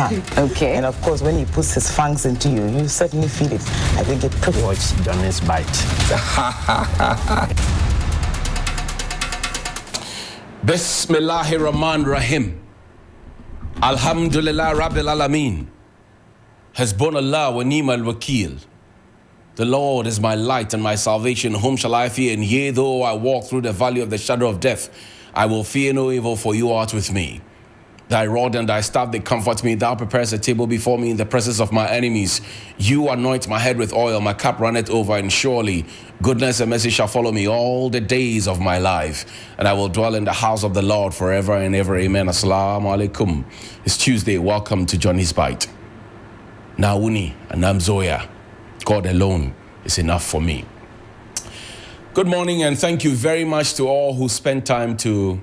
tongue. Okay. And of course, when he puts his fangs into you, you certainly feel it. I think it prickles. Watch Johnny's bite. Bismillahir Rahman Rahim. Alhamdulillah Rabbil Alameen. Hasbunallah wa ni'mal wakil. The Lord is my light and my salvation. Whom shall I fear? And yea, though I walk through the valley of the shadow of death, I will fear no evil, for you art with me. Thy rod and thy staff, they comfort me. Thou preparest a table before me in the presence of my enemies. You anoint my head with oil, my cup runneth over, and surely goodness and mercy shall follow me all the days of my life. And I will dwell in the house of the Lord forever and ever. Amen. Assalamu alaikum. It's Tuesday. Welcome to Johnny's Bite. Nauni and I'm Zoya. God alone is enough for me. Good morning, and thank you very much to all who spent time to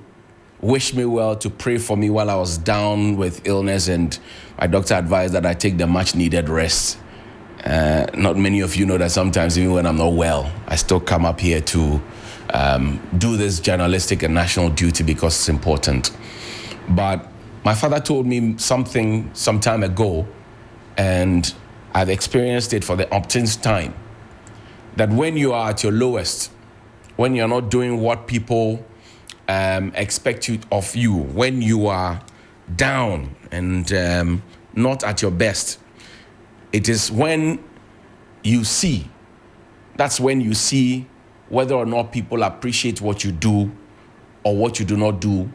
wish me well, to pray for me while I was down with illness, and my doctor advised that I take the much needed rest. Not many of you know that sometimes even when I'm not well, I still come up here to do this journalistic and national duty because it's important. But my father told me something some time ago, and I've experienced it for the umpteenth time, that when you are at your lowest, when you're not doing what people expect of you, when you are down and not at your best, it is when you see, that's when you see whether or not people appreciate what you do or what you do not do,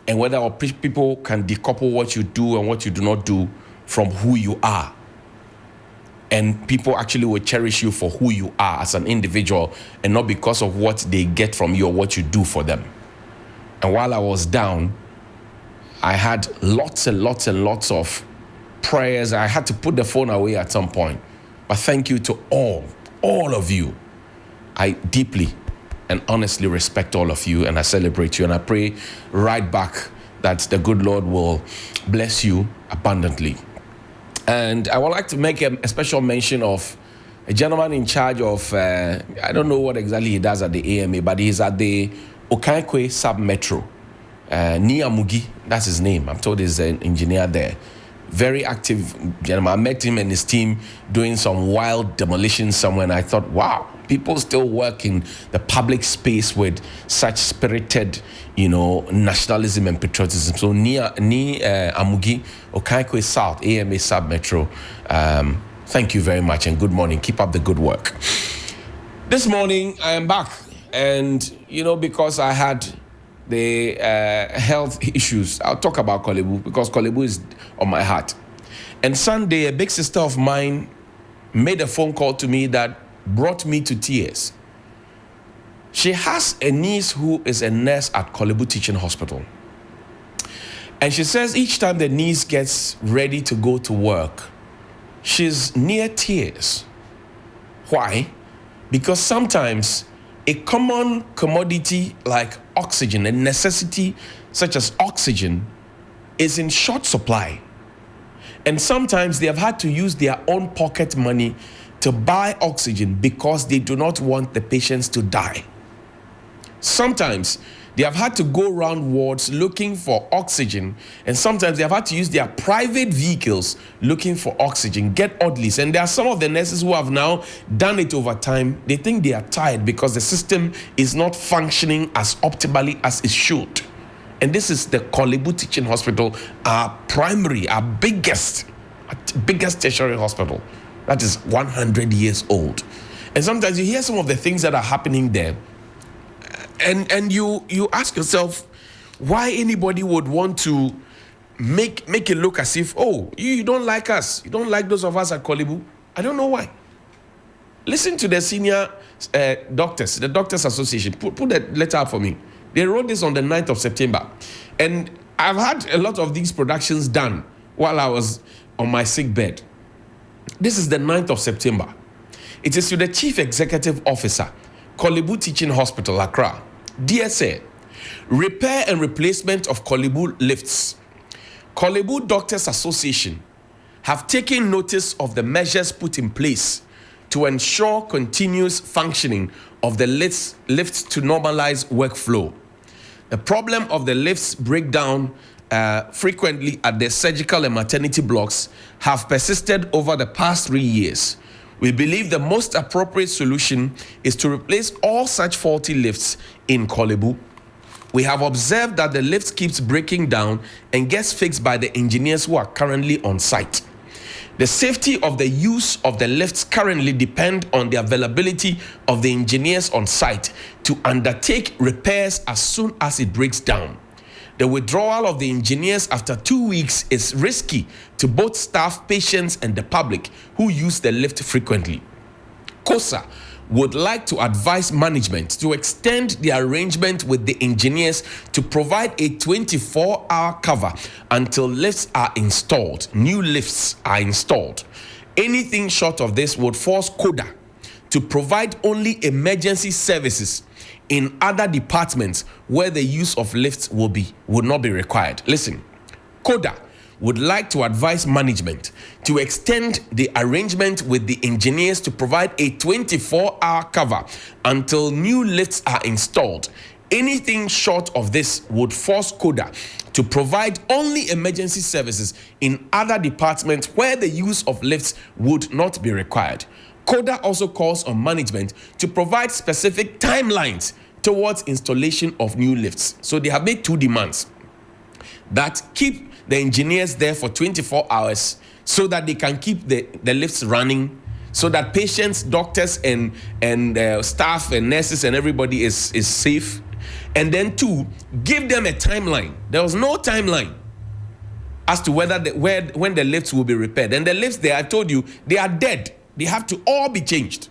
and whether people can decouple what you do and what you do not do from who you are. And people actually will cherish you for who you are as an individual and not because of what they get from you or what you do for them. And while I was down, I had lots and lots and lots of prayers. I had to put the phone away at some point. But thank you to all of you. I deeply and honestly respect all of you, and I celebrate you. And I pray right back that the good Lord will bless you abundantly. And I would like to make a special mention of a gentleman in charge of, I don't know what exactly he does at the AMA, but he's at the Okaikwe Sub-Metro. Niamugi, that's his name. I'm told he's an engineer there. Very active gentleman. I met him and his team doing some wild demolition somewhere, and I thought, wow, people still work in the public space with such spirited, nationalism and patriotism. So Amugi, Okaikwe South, AMA Sub-Metro, thank you very much and good morning. Keep up the good work. This morning, I am back. And, because I had the health issues, I'll talk about Korle-Bu because Korle-Bu is on my heart. And Sunday, a big sister of mine made a phone call to me that brought me to tears. She has a niece who is a nurse at Korle-Bu Teaching Hospital. And she says each time the niece gets ready to go to work, she's near tears. Why? Because sometimes a common commodity like oxygen, a necessity such as oxygen, is in short supply. And sometimes they have had to use their own pocket money to buy oxygen because they do not want the patients to die. Sometimes they have had to go around wards looking for oxygen, and sometimes they have had to use their private vehicles looking for oxygen, get oddlies. And there are some of the nurses who have now done it over time. They think they are tired because the system is not functioning as optimally as it should. And this is the Korle-Bu Teaching Hospital, our biggest tertiary hospital. That is 100 years old. And sometimes you hear some of the things that are happening there, and you ask yourself why anybody would want to make it look as if, oh, you don't like us, you don't like those of us at Korle-Bu. I don't know why. Listen to the senior doctors, the Doctors Association. Put that letter up for me. They wrote this on the 9th of September. And I've had a lot of these productions done while I was on my sick bed. This is the 9th of September. It is to the Chief Executive Officer, Korle-Bu Teaching Hospital, Accra. Dear Sir, repair and replacement of Korle-Bu lifts. Korle-Bu Doctors Association have taken notice of the measures put in place to ensure continuous functioning of the lifts to normalize workflow. The problem of the lifts breakdown frequently at the surgical and maternity blocks have persisted over the past 3 years. We believe the most appropriate solution is to replace all such faulty lifts in Korle-Bu. We have observed that the lift keeps breaking down and gets fixed by the engineers who are currently on site. The safety of the use of the lifts currently depend on the availability of the engineers on site to undertake repairs as soon as it breaks down. The withdrawal of the engineers after 2 weeks is risky to both staff, patients, and the public who use the lift frequently. KOSA would like to advise management to extend the arrangement with the engineers to provide a 24-hour cover until lifts are installed. New lifts are installed. Anything short of this would force KODA to provide only emergency services in other departments where the use of lifts would not be required. Listen, KODA would like to advise management to extend the arrangement with the engineers to provide a 24-hour cover until new lifts are installed. Anything short of this would force KODA to provide only emergency services in other departments where the use of lifts would not be required. KODA also calls on management to provide specific timelines towards installation of new lifts. So they have made 2 demands that keep the engineers there for 24 hours so that they can keep the lifts running, so that patients, doctors, and staff and nurses and everybody is safe. And then 2, give them a timeline. There was no timeline as to when the lifts will be repaired. And the lifts there, I told you, they are dead. They have to all be changed.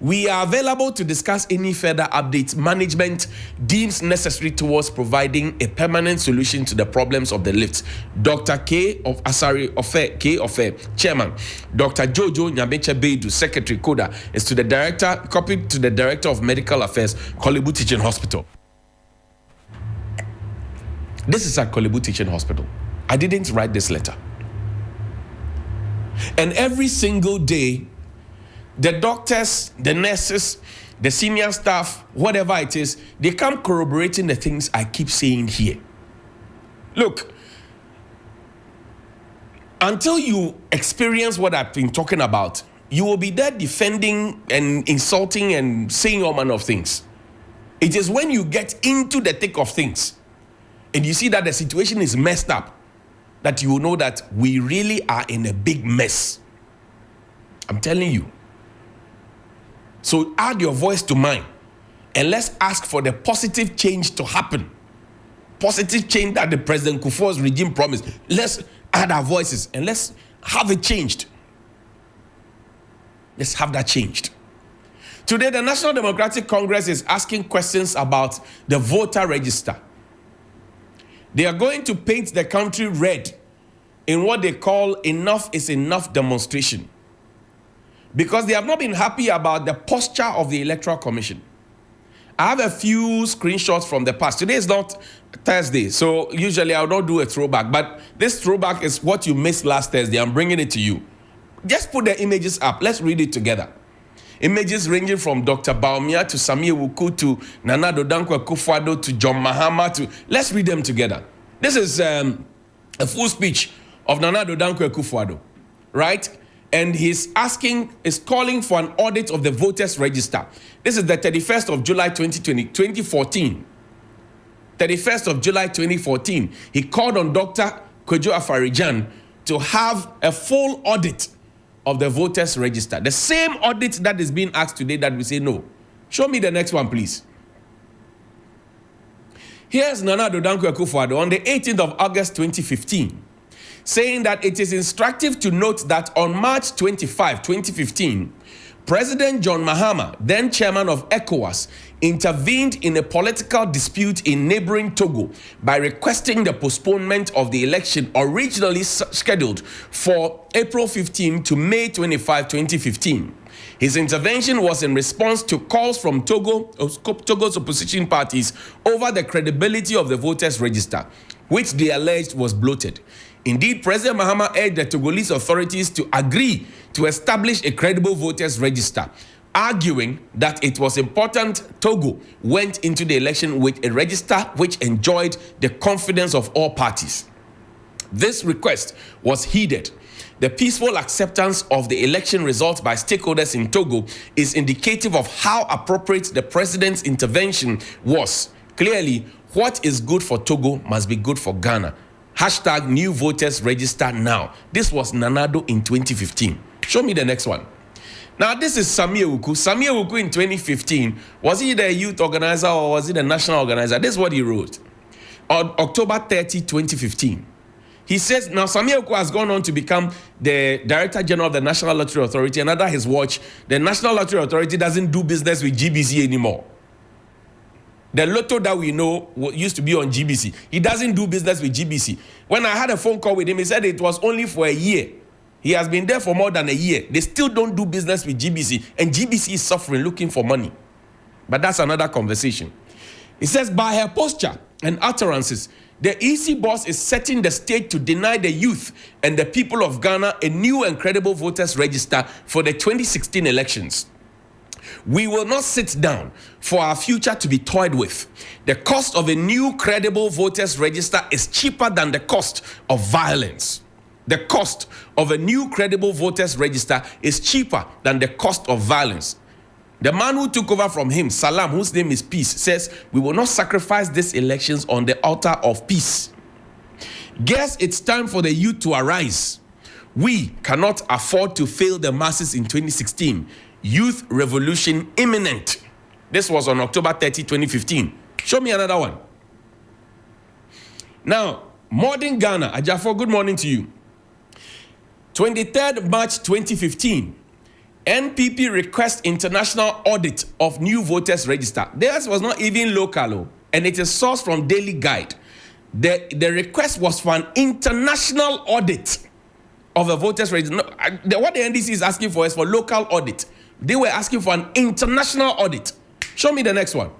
We are available to discuss any further updates management deems necessary towards providing a permanent solution to the problems of the lifts. Dr. K. of Asari Ofe, Chairman. Dr. Jojo Nyameche Beidu, Secretary KODA, is to the Director, copied to the Director of Medical Affairs, Korle-Bu Teaching Hospital. This is at Korle-Bu Teaching Hospital. I didn't write this letter. And every single day, the doctors, the nurses, the senior staff, whatever it is, they come corroborating the things I keep saying here. Look, until you experience what I've been talking about, you will be there defending and insulting and saying all manner of things. It is when you get into the thick of things and you see that the situation is messed up that you will know that we really are in a big mess. I'm telling you. So add your voice to mine and let's ask for the positive change to happen. Positive change that the President Kufuor's regime promised. Let's add our voices and let's have it changed. Let's have that changed. Today, the National Democratic Congress is asking questions about the voter register. They are going to paint the country red in what they call enough is enough demonstration, because they have not been happy about the posture of the Electoral Commission. I have a few screenshots from the past. Today is not Thursday, so usually I will not do a throwback, but this throwback is what you missed last Thursday. I'm bringing it to you. Just put the images up. Let's read it together. Images ranging from Dr. Baumia to Samia Wuku to Nana Addo Dankwa Akufo-Addo to John Mahama to... Let's read them together. This is a full speech of Nana Addo Dankwa Akufo-Addo, right? And he's calling for an audit of the voters register. This is the 31st of July 2014. 31st of July 2014. He called on Dr. Kojo Afarijan to have a full audit of the voters register. The same audit that is being asked today that we say no. Show me the next one, please. Here's Nana Addo Dankwa Akufo-Addo on the 18th of August 2015. saying that it is instructive to note that on March 25, 2015, President John Mahama, then chairman of ECOWAS, intervened in a political dispute in neighboring Togo by requesting the postponement of the election originally scheduled for April 15 to May 25, 2015. His intervention was in response to calls from Togo's opposition parties over the credibility of the voters' register, which they alleged was bloated. Indeed, President Mahama urged the Togolese authorities to agree to establish a credible voters' register. arguing that it was important Togo went into the election with a register which enjoyed the confidence of all parties. This request was heeded. The peaceful acceptance of the election results by stakeholders in Togo is indicative of how appropriate the president's intervention was. Clearly, what is good for Togo must be good for Ghana. Hashtag new voters register now. This was Nanado in 2015. Show me the next one. Now, this is Samia Wuku. Samia Wuku in 2015, was he the youth organizer or was he the national organizer? This is what he wrote. On October 30, 2015. He says, now Samia Wuku has gone on to become the Director General of the National Lottery Authority, and under his watch, the National Lottery Authority doesn't do business with GBC anymore. The lotto that we know used to be on GBC. He doesn't do business with GBC. When I had a phone call with him, he said it was only for a year. He has been there for more than a year. They still don't do business with GBC, and GBC is suffering, looking for money. But that's another conversation. He says, by her posture and utterances, the EC boss is setting the stage to deny the youth and the people of Ghana a new and credible voters register for the 2016 elections. We will not sit down for our future to be toyed with. The cost of a new credible voters register is cheaper than the cost of violence. The cost of a new credible voters register is cheaper than the cost of violence. The man who took over from him, Salam, whose name is Peace, says, we will not sacrifice these elections on the altar of peace. Guess it's time for the youth to arise. We cannot afford to fail the masses in 2016. Youth revolution imminent. This was on October 30, 2015. Show me another one. Now, modern Ghana, Ajafo, good morning to you. 23rd March 2015, NPP requests international audit of new voters register. Theirs was not even local, and it is sourced from Daily Guide. The request was for an international audit of a voters register. No, what the NDC is asking for is for local audit. They were asking for an international audit. Show me the next one.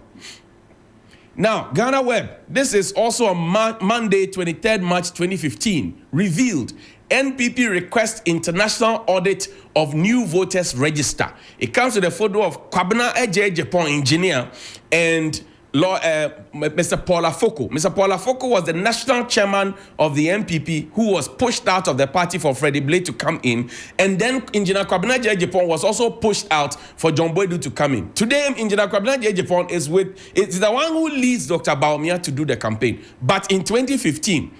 Now, Ghana Web, this is also on Monday, 23rd March 2015, revealed NPP requests international audit of new voters register. It comes with a photo of Kwabena Eje Japan engineer and Mr. Paul Afoko. Mr. Paul Afoko was the national chairman of the NPP who was pushed out of the party for Freddie Blade to come in. And then Engineer Kwabena Eje Japan was also pushed out for John Boydu to come in. Today, Engineer Kwabena Eje Japan is the one who leads Dr. Baumia to do the campaign. But in 2015,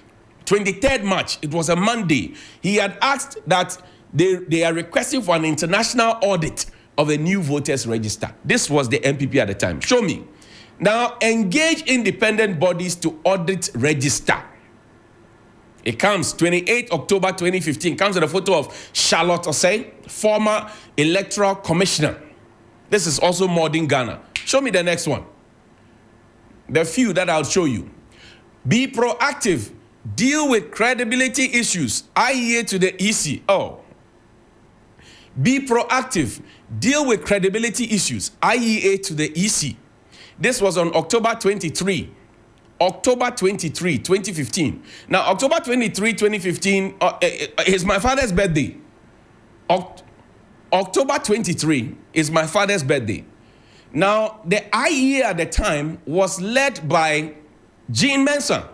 23rd March, it was a Monday, he had asked that they are requesting for an international audit of a new voters register. This was the NPP at the time. Show me. Now, engage independent bodies to audit register. It comes 28 October 2015. Comes with a photo of Charlotte Osei, former Electoral Commissioner. This is also modern Ghana. Show me the next one. The few that I'll show you. Be proactive. Deal with credibility issues. IEA to the EC. Oh. Be proactive. Deal with credibility issues. IEA to the EC. This was on October 23. October 23, 2015. Now, October 23, 2015 is my father's birthday. October 23 is my father's birthday. Now, the IEA at the time was led by Jean Mensah.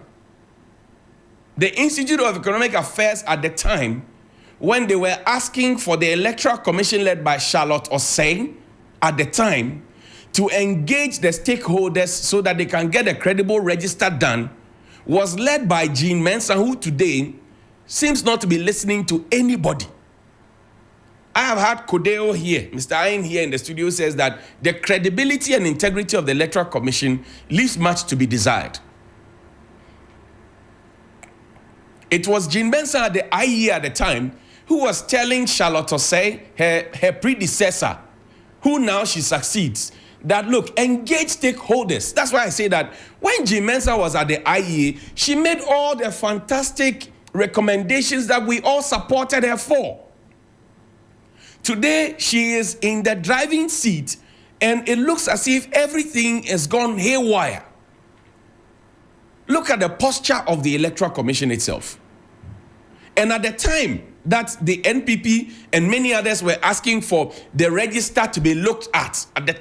The Institute of Economic Affairs at the time, when they were asking for the Electoral Commission led by Charlotte Osei at the time to engage the stakeholders so that they can get a credible register done, was led by Jean Mensah, who today seems not to be listening to anybody. I have had Kodeo here, Mr. Ayin here in the studio says that the credibility and integrity of the Electoral Commission leaves much to be desired. It was Jean Mensah at the IEA at the time who was telling Charlotte Osei, her predecessor, who now she succeeds, that look, engage stakeholders. That's why I say that when Jean Mensah was at the IEA, she made all the fantastic recommendations that we all supported her for. Today, she is in the driving seat, and it looks as if everything has gone haywire. Look at the posture of the Electoral Commission itself. And at the time, that the NPP and many others were asking for the register to be looked at that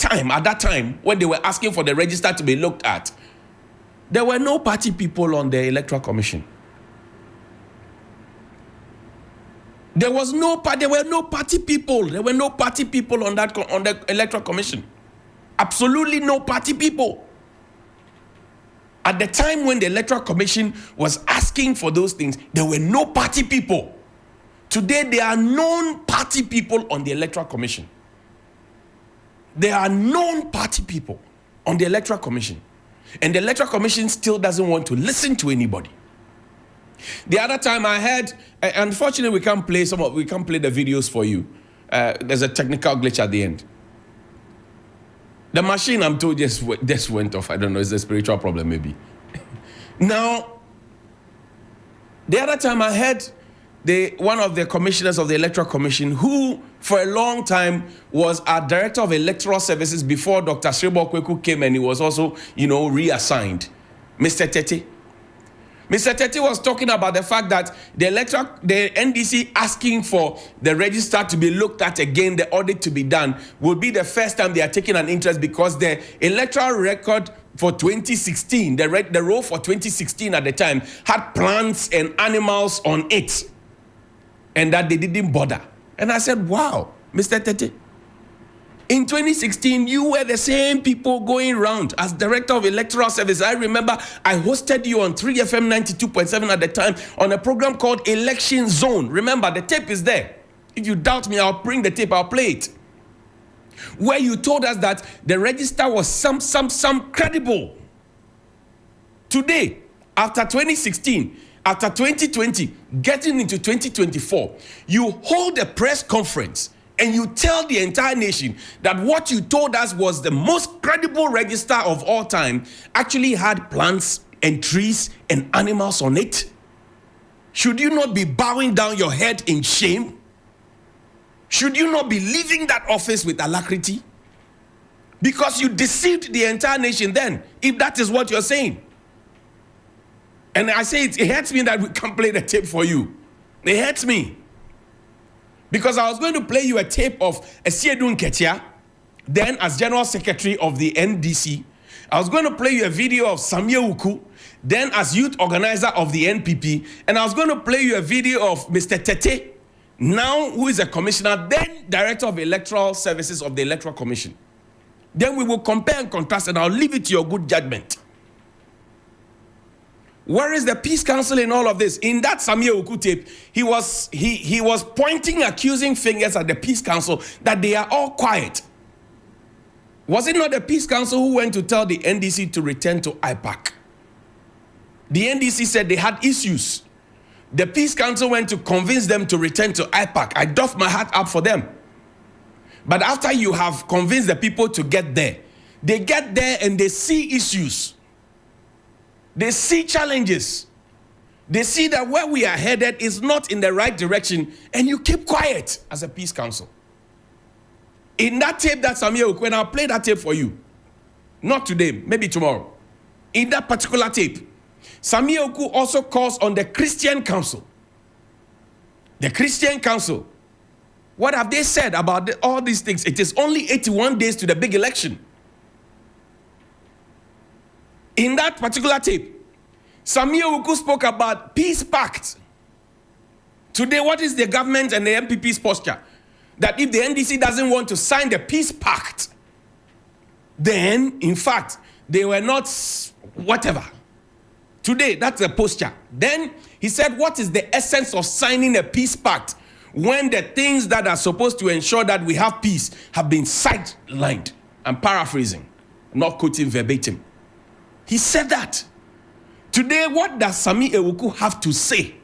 time, when they were asking for the register to be looked at, there were no party people on the Electoral Commission. There were no party people. There were no party people on the Electoral Commission. Absolutely no party people. At the time when the Electoral Commission was asking for those things, there were no party people. Today, there are known party people on the Electoral Commission. There are known party people on the Electoral Commission. And the Electoral Commission still doesn't want to listen to anybody. The other time I heard, unfortunately we can't play the videos for you. There's a technical glitch at the end. The machine, I'm told, just went off. I don't know, it's a spiritual problem maybe. Now, the other time I heard one of the commissioners of the Electoral Commission, who for a long time was our director of electoral services before Dr. Srebo Kweku came, and he was also, reassigned, Mr. Tete. Mr. Tete was talking about the fact that the NDC asking for the register to be looked at again, the audit to be done, will be the first time they are taking an interest, because the electoral record for 2016, the roll for 2016 at the time, had plants and animals on it, and that they didn't bother. And I said, wow, Mr. Tete, in 2016, you were the same people going around as Director of Electoral Service. I remember I hosted you on 3FM 92.7 at the time on a program called Election Zone. Remember, the tape is there. If you doubt me, I'll bring the tape, I'll play it. Where you told us that the register was some credible. Today, after 2016, after 2020, getting into 2024, you hold a press conference and you tell the entire nation that what you told us was the most credible register of all time actually had plants and trees and animals on it. Should you not be bowing down your head in shame? Should you not be leaving that office with alacrity? Because you deceived the entire nation then, if that is what you're saying. And I say it hurts me that we can't play the tape for you. It hurts me. Because I was going to play you a tape of Esiedun Ketia, then as General Secretary of the NDC. I was going to play you a video of Samia Uku, then as Youth Organizer of the NPP. And I was going to play you a video of Mr. Tete, now who is a commissioner, then Director of Electoral Services of the Electoral Commission. Then we will compare and contrast, and I'll leave it to your good judgment. Where is the Peace Council in all of this? In that Samia Uku tape, he was pointing accusing fingers at the Peace Council that they are all quiet. Was it not the Peace Council who went to tell the NDC to return to IPAC? The NDC said they had issues. The Peace Council went to convince them to return to IPAC. I doff my hat up for them. But after you have convinced the people to get there, they get there and they see issues. They see challenges. They see that where we are headed is not in the right direction, and you keep quiet as a Peace Council. In that tape that Samia Uku, and I'll play that tape for you. Not today, maybe tomorrow. In that particular tape, Samia Uku also calls on the Christian Council. The Christian Council. What have they said about all these things? It is only 81 days to the big election. In that particular tape, Samia Uku spoke about peace pact. Today, what is the government and the MPP's posture? That if the NDC doesn't want to sign the peace pact, then, in fact, they were not whatever. Today, that's the posture. Then, he said, what is the essence of signing a peace pact when the things that are supposed to ensure that we have peace have been sidelined? I'm paraphrasing, not quoting verbatim. He said that. Today, what does Samia Uku have to say?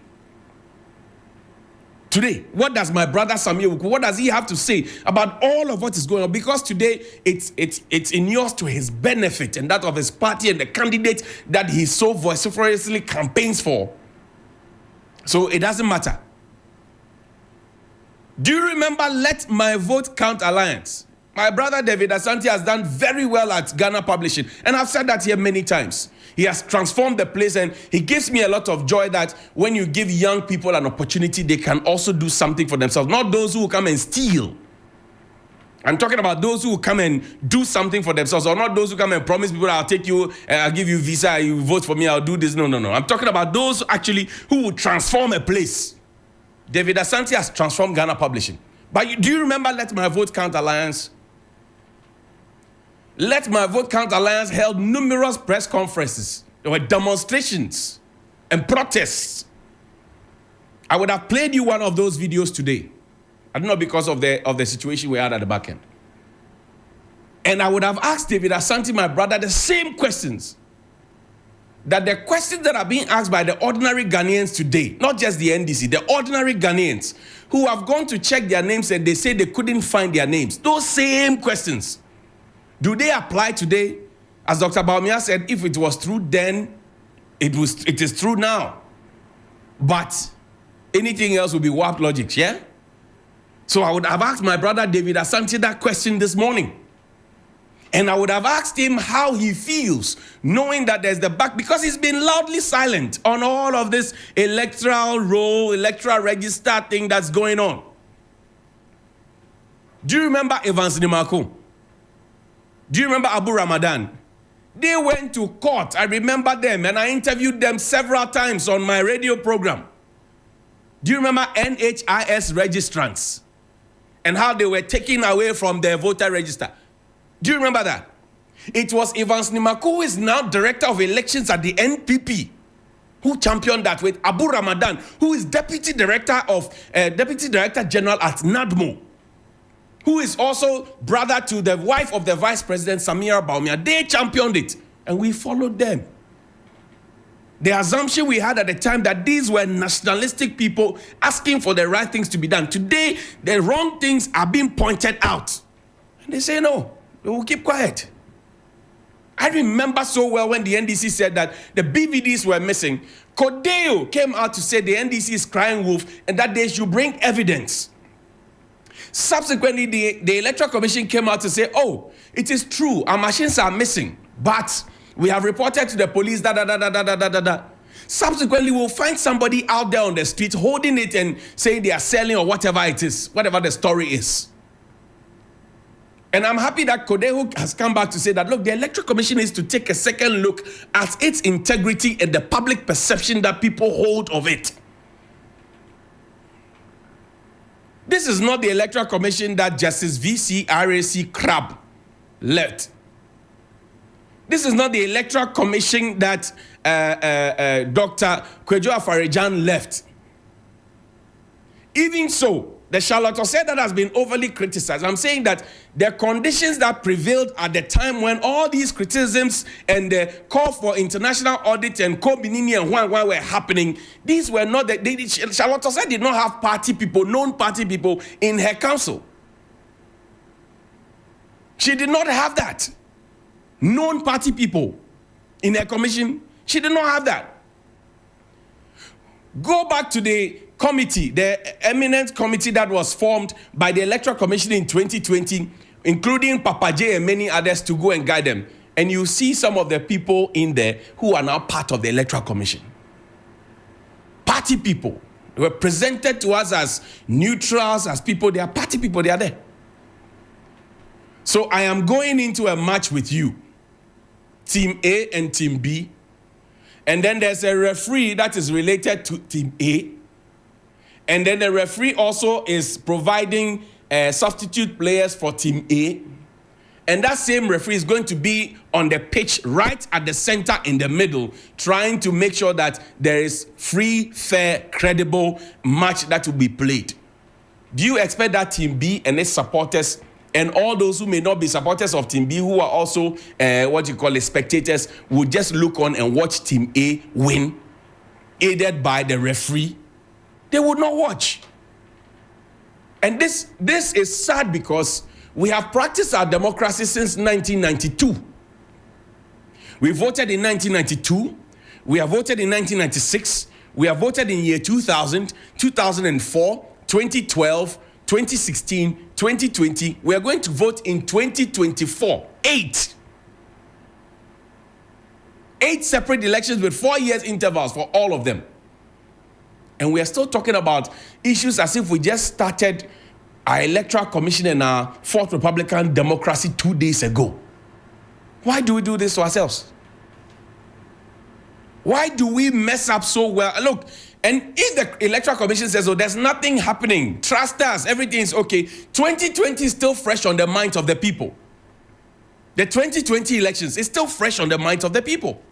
Today, what does my brother Samia Uku, what does he have to say about all of what is going on? Because today, it's inures to his benefit and that of his party and the candidate that he so vociferously campaigns for. So it doesn't matter. Do you remember Let My Vote Count Alliance? My brother David Asante has done very well at Ghana Publishing. And I've said that here many times. He has transformed the place, and he gives me a lot of joy that when you give young people an opportunity, they can also do something for themselves. Not those who come and steal. I'm talking about those who come and do something for themselves, or not those who come and promise people, I'll take you, I'll give you visa, you vote for me, I'll do this. No. I'm talking about those actually who will transform a place. David Asante has transformed Ghana Publishing. But do you remember Let My Vote Count Alliance? Let My Vote Count Alliance held numerous press conferences. There were demonstrations and protests. I would have played you one of those videos today. I don't know, because of the situation we had at the back end. And I would have asked David Asante, my brother, the same questions. That the questions that are being asked by the ordinary Ghanaians today, not just the NDC, the ordinary Ghanaians who have gone to check their names and they say they couldn't find their names. Those same questions. Do they apply today? As Dr. Baumia said, if it was true then, it is true now. But anything else would be warped logic, yeah? So I would have asked my brother David Asante that question this morning. And I would have asked him how he feels, knowing that there's the back, because he's been loudly silent on all of this electoral roll, electoral register thing that's going on. Do you remember Evans Nimako? Do you remember Abu Ramadan? They went to court. I remember them, and I interviewed them several times on my radio program. Do you remember NHIS registrants and how they were taken away from their voter register? Do you remember that? It was Evans Nimako, who is now director of elections at the NPP, who championed that, with Abu Ramadan, who is deputy director general at NADMO, who is also brother to the wife of the vice president, Samira Baumia. They championed it, and we followed them. The assumption we had at the time that these were nationalistic people asking for the right things to be done. Today, the wrong things are being pointed out. And they say, no, we will keep quiet. I remember so well when the NDC said that the BVDs were missing. Kodeo came out to say the NDC is crying wolf and that they should bring evidence. Subsequently, the Electoral Commission came out to say, oh, it is true, our machines are missing, but we have reported to the police, Subsequently, we'll find somebody out there on the street holding it and saying they are selling or whatever it is, whatever the story is. And I'm happy that Kodeo has come back to say that, look, the Electoral Commission is to take a second look at its integrity and the public perception that people hold of it. This is not the Electoral Commission that Justice V.C. R.A.C. Crab left. This is not the Electoral Commission that Dr. Kwejo Afarijan left. Even so, the Charlotte said that has been overly criticized. I'm saying that the conditions that prevailed at the time when all these criticisms and the call for international audit and co-binini and one were happening, these were not Charlotte said did not have party people, known party people in her council. She did not have that. Known party people in her commission. She did not have that. Go back to the committee, the eminent committee that was formed by the Electoral Commission in 2020, including Papa J and many others, to go and guide them. And you see some of the people in there who are now part of the Electoral Commission. Party people. They were presented to us as neutrals, as people. They are party people. They are there. So I am going into a match with you, Team A and Team B. And then there's a referee that is related to Team A. And then the referee also is providing substitute players for Team A. And that same referee is going to be on the pitch right at the center in the middle, trying to make sure that there is free, fair, credible match that will be played. Do you expect that Team B and its supporters and all those who may not be supporters of Team B, who are also spectators, will just look on and watch Team A win, aided by the referee? They would not watch. And this is sad because we have practiced our democracy since 1992. We voted in 1992. We have voted in 1996. We have voted in year 2000, 2004, 2012, 2016, 2020. We are going to vote in 2024. 8 separate elections with 4 years intervals for all of them. And we are still talking about issues as if we just started our Electoral Commission and our fourth Republican democracy 2 days ago. Why do we do this to ourselves? Why do we mess up so well? Look, and if the Electoral Commission says, oh, there's nothing happening, trust us, everything is okay, 2020 is still fresh on the minds of the people. The 2020 elections is still fresh on the minds of the people.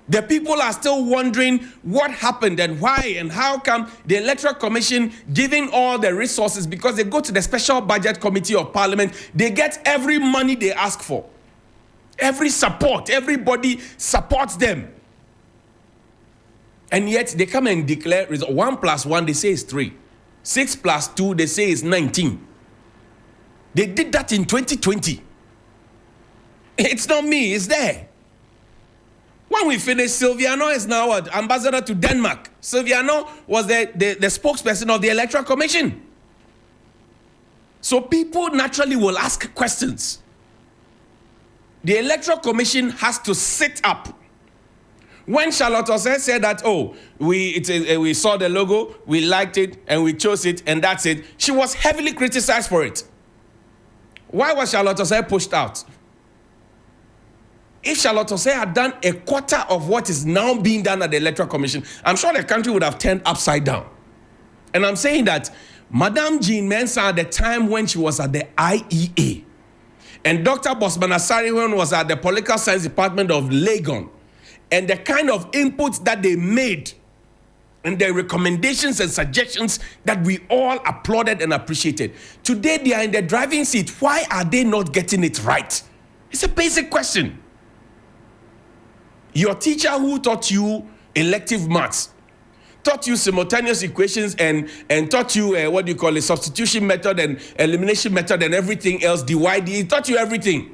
The people are still wondering what happened and why and how come the Electoral Commission giving all the resources, because they go to the Special Budget Committee of Parliament, they get every money they ask for. Every support, everybody supports them. And yet they come and declare 1 + 1, they say is 3. 6 + 2, they say is 19. They did that in 2020. It's not me, it's there. When we finished, Silviano is now ambassador to Denmark. Silviano was the spokesperson of the Electoral Commission. So people naturally will ask questions. The Electoral Commission has to sit up. When Charlotte Osei said that, oh, we saw the logo, we liked it, and we chose it, and that's it, she was heavily criticized for it. Why was Charlotte Osei pushed out? If Charlotte Osei had done a quarter of what is now being done at the Electoral Commission, I'm sure the country would have turned upside down. And I'm saying that Madame Jean Mensah, at the time when she was at the IEA, and Dr. Bosman Asari, when was at the Political Science Department of Legon, and the kind of inputs that they made and the recommendations and suggestions that we all applauded and appreciated. Today they are in the driving seat. Why are they not getting it right? It's a basic question. Your teacher who taught you elective maths, taught you simultaneous equations and taught you substitution method and elimination method and everything else, DYD, he taught you everything.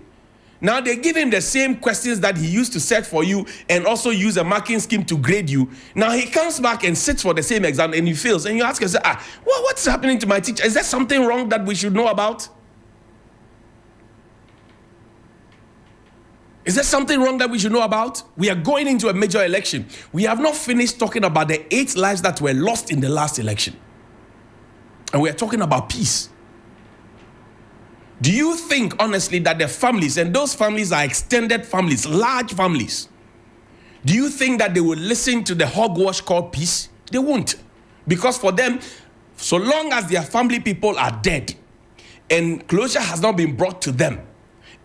Now they give him the same questions that he used to set for you and also use a marking scheme to grade you. Now he comes back and sits for the same exam and he fails. And you ask yourself, what's happening to my teacher? Is there something wrong that we should know about? Is there something wrong that we should know about? We are going into a major election. We have not finished talking about the 8 lives that were lost in the last election. And we are talking about peace. Do you think, honestly, that the families, and those families are extended families, large families, do you think that they will listen to the hogwash called peace? They won't. Because for them, so long as their family people are dead and closure has not been brought to them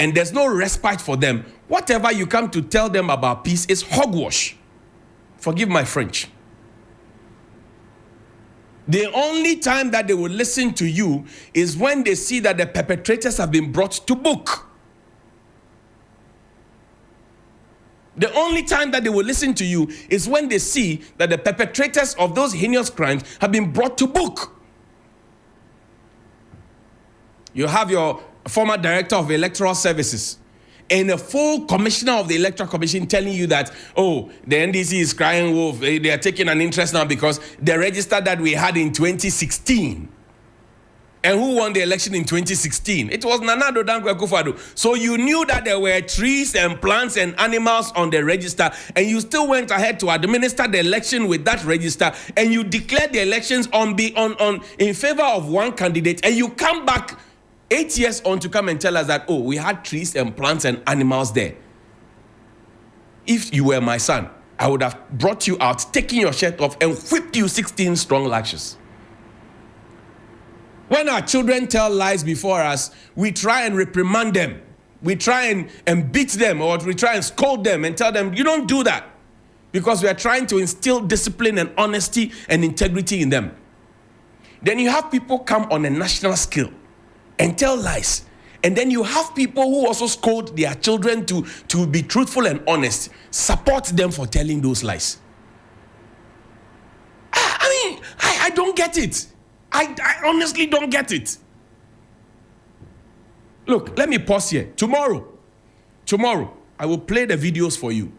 and there's no respite for them, whatever you come to tell them about peace is hogwash. Forgive my French. The only time that they will listen to you is when they see that the perpetrators have been brought to book. The only time that they will listen to you is when they see that the perpetrators of those heinous crimes have been brought to book. You have your former director of Electoral Services and a full commissioner of the Electoral Commission telling you that, oh, the NDC is crying wolf. They are taking an interest now because the register that we had in 2016. And who won the election in 2016? It was Nana Addo Dankwa Akufo-Addo. So you knew that there were trees and plants and animals on the register, and you still went ahead to administer the election with that register, and you declared the elections in favor of one candidate, and you come back 8 years on to come and tell us that, oh, we had trees and plants and animals there. If you were my son, I would have brought you out, taken your shirt off, and whipped you 16 strong lashes. When our children tell lies before us, we try and reprimand them. We try and beat them, or we try and scold them and tell them, you don't do that. Because we are trying to instill discipline and honesty and integrity in them. Then you have people come on a national scale and tell lies. And then you have people who also scold their children to be truthful and honest. Support them for telling those lies. I don't get it. I honestly don't get it. Look, let me pause here. Tomorrow, I will play the videos for you.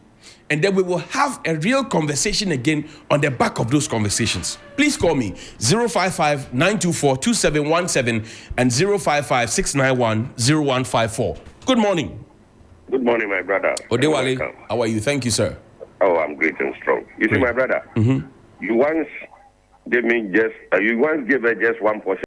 And then we will have a real conversation again on the back of those conversations. Please call me 055-924-2717 and 055-691-0154. Good morning. Good morning, my brother. Odewale, how are you? Thank you, sir. Oh, I'm great and strong. You see, my brother, you once gave me you once gave her just one portion